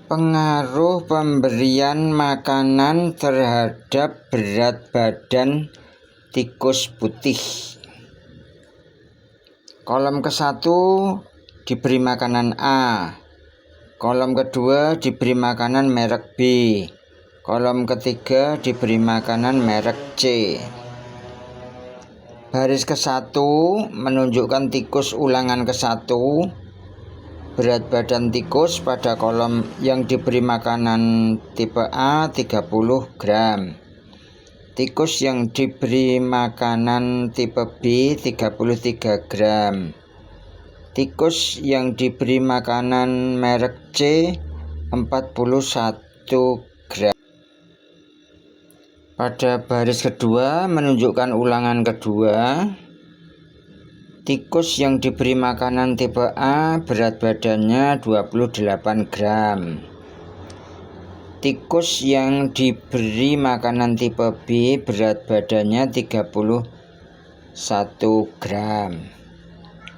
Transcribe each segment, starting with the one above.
Pengaruh pemberian makanan terhadap berat badan tikus putih. Kolom ke-1 diberi makanan A. Kolom kedua diberi makanan merek B. Kolom ketiga diberi makanan merek C. Baris ke-1 menunjukkan tikus ulangan ke-1. Berat badan tikus pada kolom yang diberi makanan tipe A 30 gram. Tikus yang diberi makanan tipe B 33 gram. Tikus yang diberi makanan merek C 41 gram. Pada baris kedua menunjukkan ulangan kedua. Tikus yang diberi makanan tipe A berat badannya 28 gram. Tikus yang diberi makanan tipe B berat badannya 31 gram.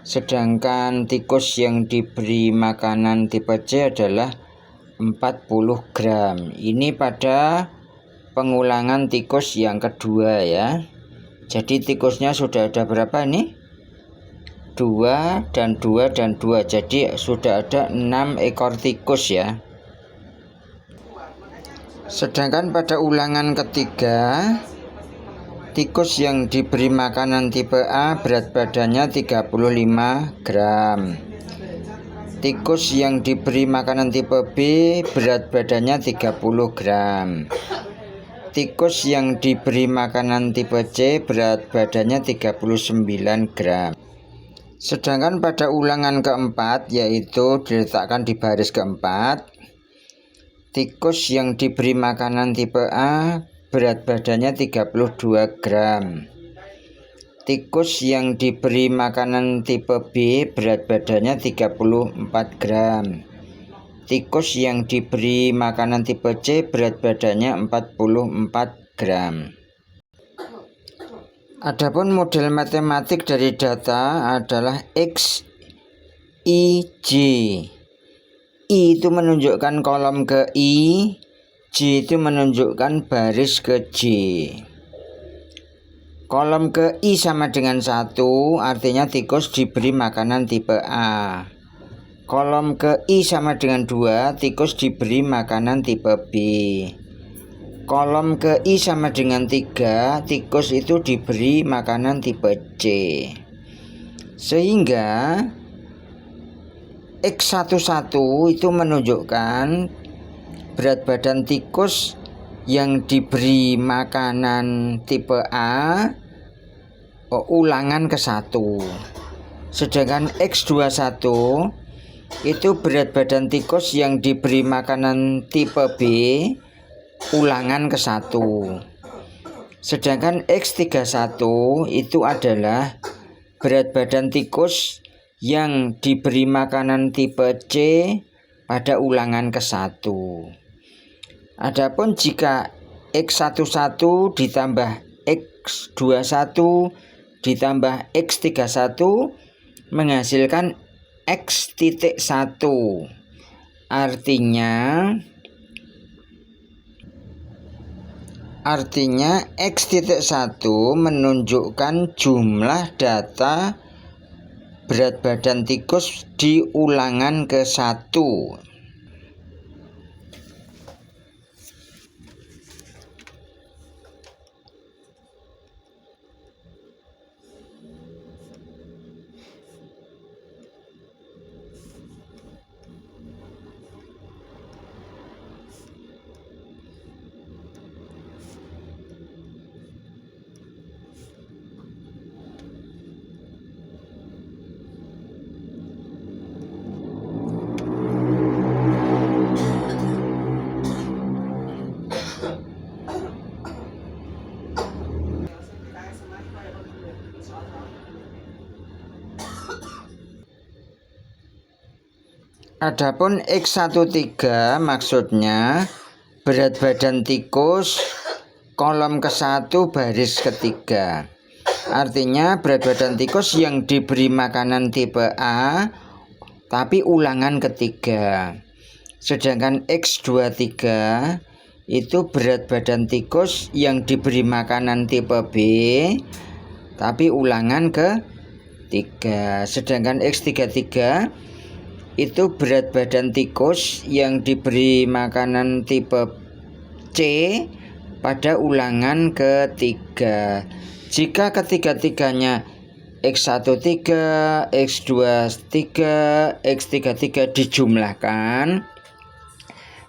Sedangkan tikus yang diberi makanan tipe C adalah 40 gram. Ini pada pengulangan tikus yang kedua ya. Jadi tikusnya sudah ada berapa nih? 2 dan 2 dan 2, jadi sudah ada 6 ekor tikus ya. Sedangkan pada ulangan ketiga, tikus yang diberi makanan tipe A berat badannya 35 gram. Tikus yang diberi makanan tipe B berat badannya 30 gram. Tikus yang diberi makanan tipe C berat badannya 39 gram. Sedangkan pada ulangan keempat, yaitu diletakkan di baris keempat, tikus yang diberi makanan tipe A berat badannya 32 gram. Tikus yang diberi makanan tipe B berat badannya 34 gram. Tikus yang diberi makanan tipe C berat badannya 44 gram. Adapun model matematik dari data adalah X, Y, J. I itu menunjukkan kolom ke I, J itu menunjukkan baris ke J. Kolom ke I sama dengan 1, artinya tikus diberi makanan tipe A. Kolom ke I sama dengan 2, tikus diberi makanan tipe B. Kolom ke I sama dengan 3, tikus itu diberi makanan tipe C. Sehingga X11 itu menunjukkan berat badan tikus yang diberi makanan tipe A ulangan ke-1. Sedangkan X21 itu berat badan tikus yang diberi makanan tipe B ulangan ke-1. Sedangkan X31 itu adalah berat badan tikus yang diberi makanan tipe C pada ulangan ke-1. Adapun jika X11 ditambah X21 ditambah X31 menghasilkan X.1. Artinya X.1 menunjukkan jumlah data berat badan tikus di ulangan ke-1. Adapun X13 maksudnya berat badan tikus kolom ke-1 baris ketiga. Artinya berat badan tikus yang diberi makanan tipe A tapi ulangan ketiga. Sedangkan X23 itu berat badan tikus yang diberi makanan tipe B tapi ulangan ke-3. Sedangkan X33 itu berat badan tikus yang diberi makanan tipe C pada ulangan ke-3. Jika ketiga-tiganya X13, X23, X33 dijumlahkan,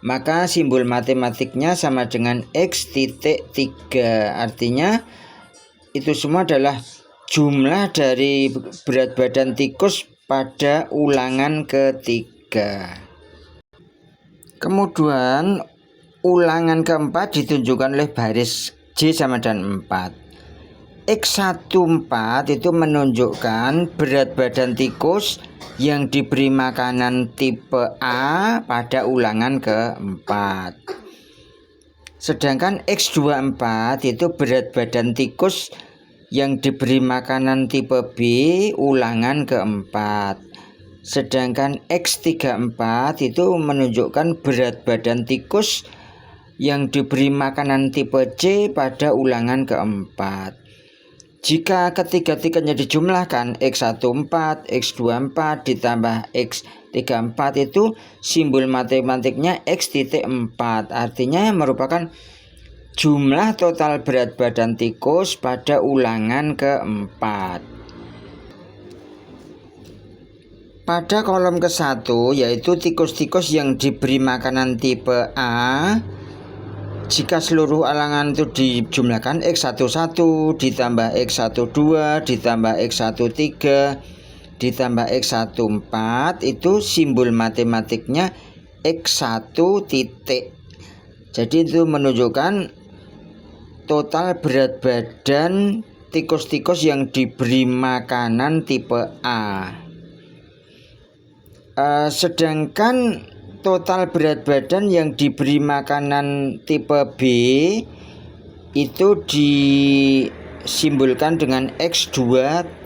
maka simbol matematiknya sama dengan X-3. Artinya itu semua adalah jumlah dari berat badan tikus pada ulangan ke-3. Kemudian ulangan ke-4 ditunjukkan oleh baris J sama dengan 4. X14 itu menunjukkan berat badan tikus yang diberi makanan tipe A pada ulangan ke-4. Sedangkan X24 itu berat badan tikus yang diberi makanan tipe B ulangan ke-4. Sedangkan X34 itu menunjukkan berat badan tikus yang diberi makanan tipe C pada ulangan ke-4. Jika ketiga-tiganya dijumlahkan X14, X24 ditambah X34 itu simbol matematiknya X-4. Artinya merupakan jumlah total berat badan tikus pada ulangan ke-4. Pada kolom ke-1 yaitu tikus-tikus yang diberi makanan tipe A. Jika seluruh ulangan itu dijumlahkan X11 ditambah X12 ditambah X13 ditambah X14 itu simbol matematiknya X1 titik. Jadi itu menunjukkan total berat badan tikus-tikus yang diberi makanan tipe A. Sedangkan total berat badan yang diberi makanan tipe B itu disimbolkan dengan X2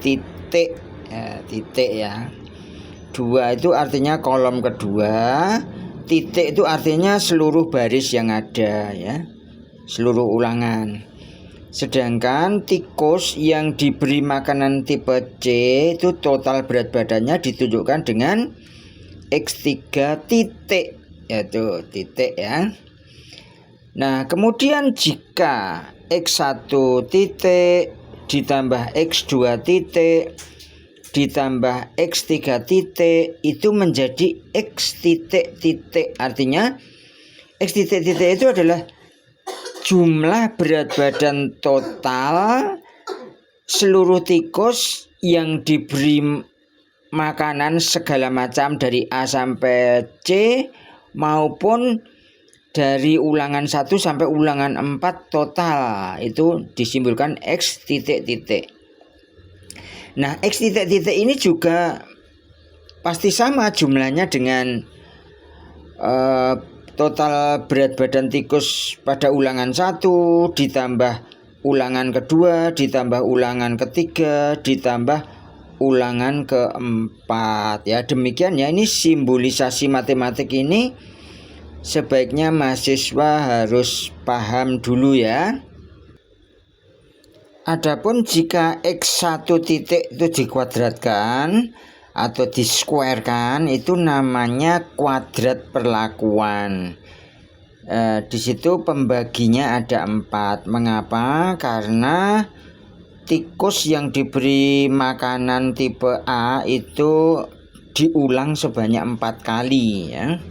titik. Titik ya. 2 itu artinya kolom kedua, titik itu artinya seluruh baris yang ada ya, seluruh ulangan. Sedangkan tikus yang diberi makanan tipe C itu total berat badannya ditunjukkan dengan X3 titik, yaitu titik ya. Nah kemudian jika X1 titik ditambah X2 titik ditambah X3 titik itu menjadi X titik titik. Artinya X titik titik itu adalah jumlah berat badan total seluruh tikus yang diberi makanan segala macam dari A sampai C maupun dari ulangan 1 sampai ulangan 4 total itu disimbolkan X titik titik. Nah X titik titik ini juga pasti sama jumlahnya dengan total berat badan tikus pada ulangan 1 ditambah ulangan kedua ditambah ulangan ketiga ditambah ulangan ke-4 ya. Demikian ya, ini simbolisasi matematik ini sebaiknya mahasiswa harus paham dulu ya. Adapun jika X1 titik itu dikuadratkan atau disquarekan itu namanya kuadrat perlakuan. Di situ pembaginya ada 4. Mengapa? Karena tikus yang diberi makanan tipe A itu diulang sebanyak 4 kali ya.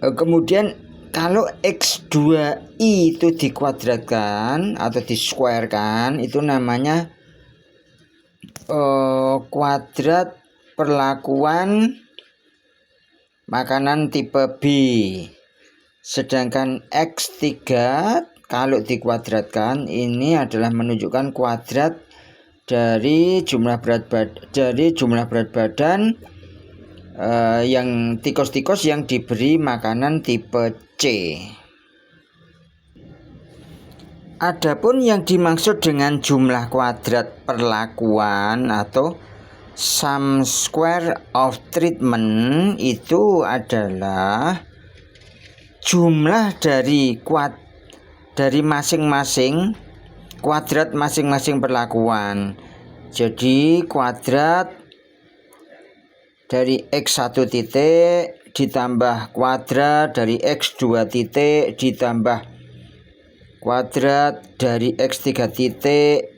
Kemudian kalau X2i itu dikuadratkan atau disquarekan itu namanya kuadrat perlakuan makanan tipe B. Sedangkan X3 kalau dikuadratkan ini adalah menunjukkan kuadrat dari jumlah berat badan yang tikus-tikus yang diberi makanan tipe C. Adapun yang dimaksud dengan jumlah kuadrat perlakuan atau sum square of treatment itu adalah jumlah dari masing-masing kuadrat masing-masing perlakuan. Jadi kuadrat dari X1 titik ditambah kuadrat dari X2 titik ditambah kuadrat dari X3 titik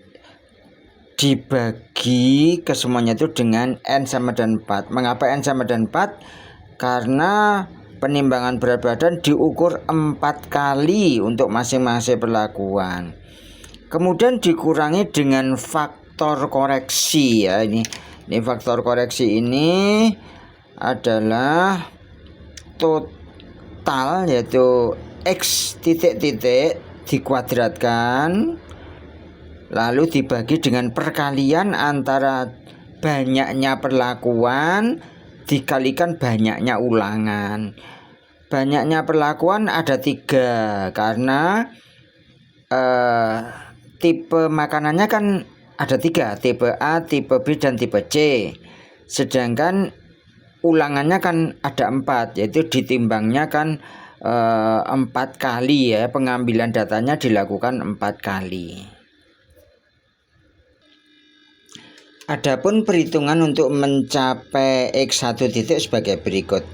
dibagi ke semuanya itu dengan N sama dengan 4. Mengapa N sama dengan 4? Karena penimbangan berat badan diukur 4 kali untuk masing-masing perlakuan. Kemudian dikurangi dengan faktor koreksi ya. Ini faktor koreksi ini adalah total, yaitu X titik-titik dikuadratkan lalu dibagi dengan perkalian antara banyaknya perlakuan dikalikan banyaknya ulangan. Banyaknya perlakuan ada 3 karena tipe makanannya kan ada 3, tipe A, tipe B, dan tipe C. Sedangkan ulangannya kan ada 4, yaitu ditimbangnya kan 4 kali ya, pengambilan datanya dilakukan 4 kali. Adapun perhitungan untuk mencapai X1 titik sebagai berikut.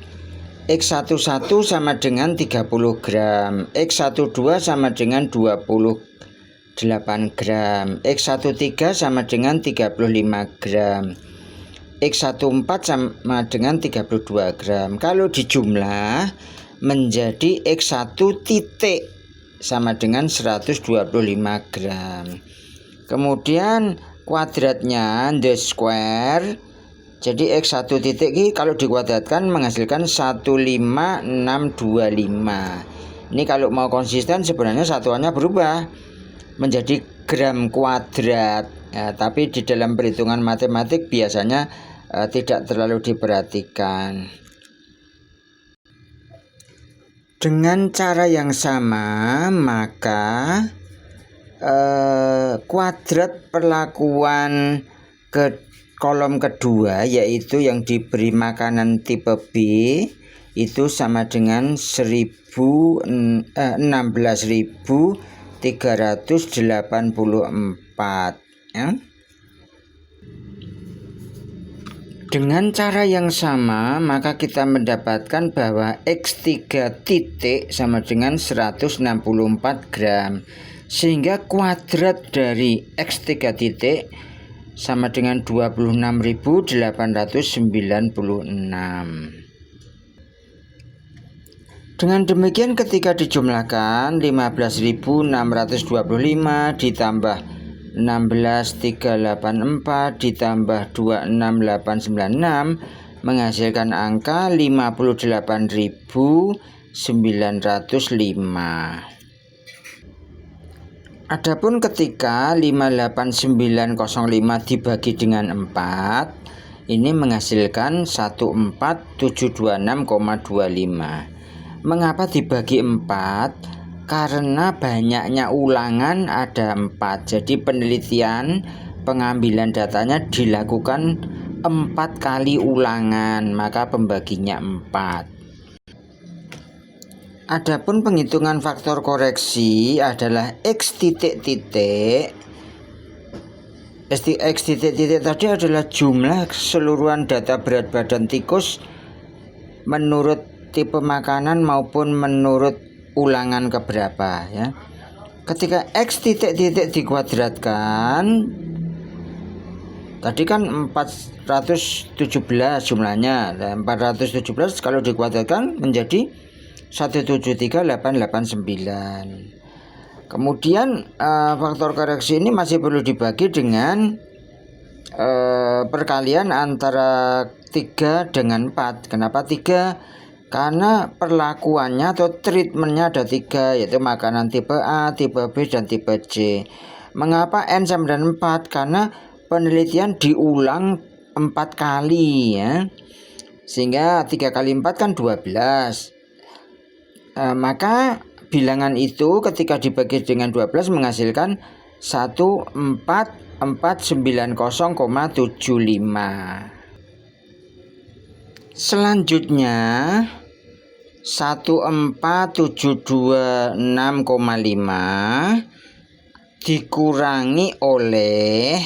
X11 sama dengan 30 gram, X12 sama dengan 28 gram, X13 sama dengan 35 gram, X14 sama dengan 32 gram. Kalau dijumlah menjadi X1 titik sama dengan 125 gram. Kemudian kuadratnya the square, jadi X1 titik ini kalau dikuadratkan menghasilkan 15625. Ini kalau mau konsisten sebenarnya satuannya berubah menjadi gram kuadrat ya, tapi di dalam perhitungan matematik biasanya tidak terlalu diperhatikan. Dengan cara yang sama maka kuadrat perlakuan ke kolom kedua, yaitu yang diberi makanan tipe B, itu sama dengan 16.384 ya. Dengan cara yang sama maka kita mendapatkan bahwa X3 titik sama dengan 164 gram, sehingga kuadrat dari X3 titik sama dengan 26.896. Dengan demikian ketika dijumlahkan 15.625 ditambah 16.384 ditambah 26896 menghasilkan angka 58.905. Adapun ketika 58905 dibagi dengan 4, ini menghasilkan 14726,25. Mengapa dibagi 4? Karena banyaknya ulangan ada 4. Jadi penelitian pengambilan datanya dilakukan 4 kali ulangan, maka pembaginya 4. Adapun penghitungan faktor koreksi adalah X titik-titik. X titik-titik tadi adalah jumlah keseluruhan data berat badan tikus menurut tipe makanan maupun menurut ulangan keberapa ya. Ketika X titik-titik dikuadratkan, tadi kan 417 jumlahnya, 417 kalau dikuadratkan menjadi 173.889. Kemudian faktor koreksi ini masih perlu dibagi dengan perkalian antara 3 dengan 4. Kenapa 3? Karena perlakuannya atau treatmentnya ada 3, yaitu makanan tipe A, tipe B, dan tipe C. Mengapa N sama dengan 4? Karena penelitian diulang 4 kali ya, sehingga 3 kali 4 kan 12. Maka bilangan itu ketika dibagi dengan 12 menghasilkan 1442. 490,75. Selanjutnya 14.726,5 dikurangi oleh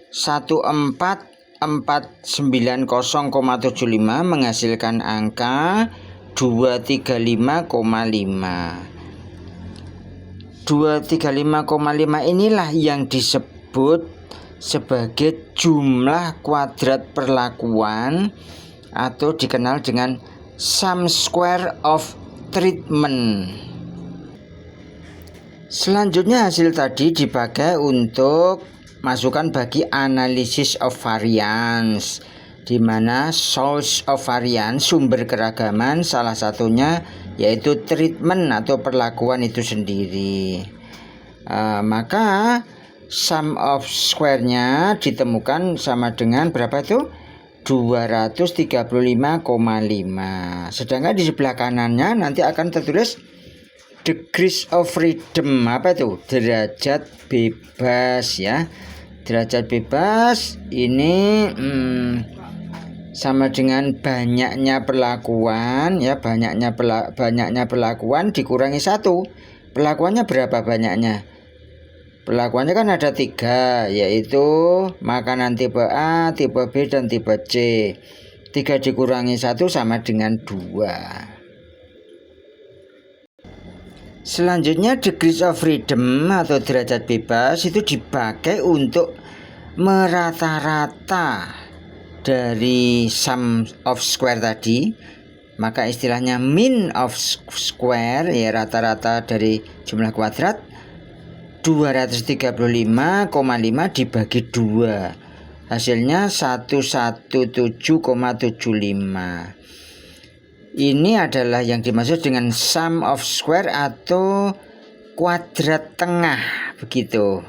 14.490,75 menghasilkan angka 235,5. 235,5 inilah yang disebut sebagai jumlah kuadrat perlakuan atau dikenal dengan sum square of treatment. Selanjutnya hasil tadi dipakai untuk masukan bagi analisis of variance, di mana source of variance, sumber keragaman, salah satunya yaitu treatment atau perlakuan itu sendiri. Maka sum of square-nya ditemukan sama dengan berapa itu? 235,5. Sedangkan di sebelah kanannya nanti akan tertulis degrees of freedom. Apa itu? Derajat bebas ya. Derajat bebas ini sama dengan banyaknya perlakuan ya, banyaknya perlakuan dikurangi 1. Perlakuannya berapa banyaknya? Perlakuannya kan ada 3, yaitu makanan tipe A, tipe B, dan tipe C. 3 dikurangi 1 sama dengan 2. Selanjutnya degrees of freedom atau derajat bebas itu dipakai untuk merata-rata dari sum of square tadi. Maka istilahnya mean of square ya, rata-rata dari jumlah kuadrat. 235,5 dibagi 2, hasilnya 117,75. Ini adalah yang dimaksud dengan sum of square atau kuadrat tengah begitu.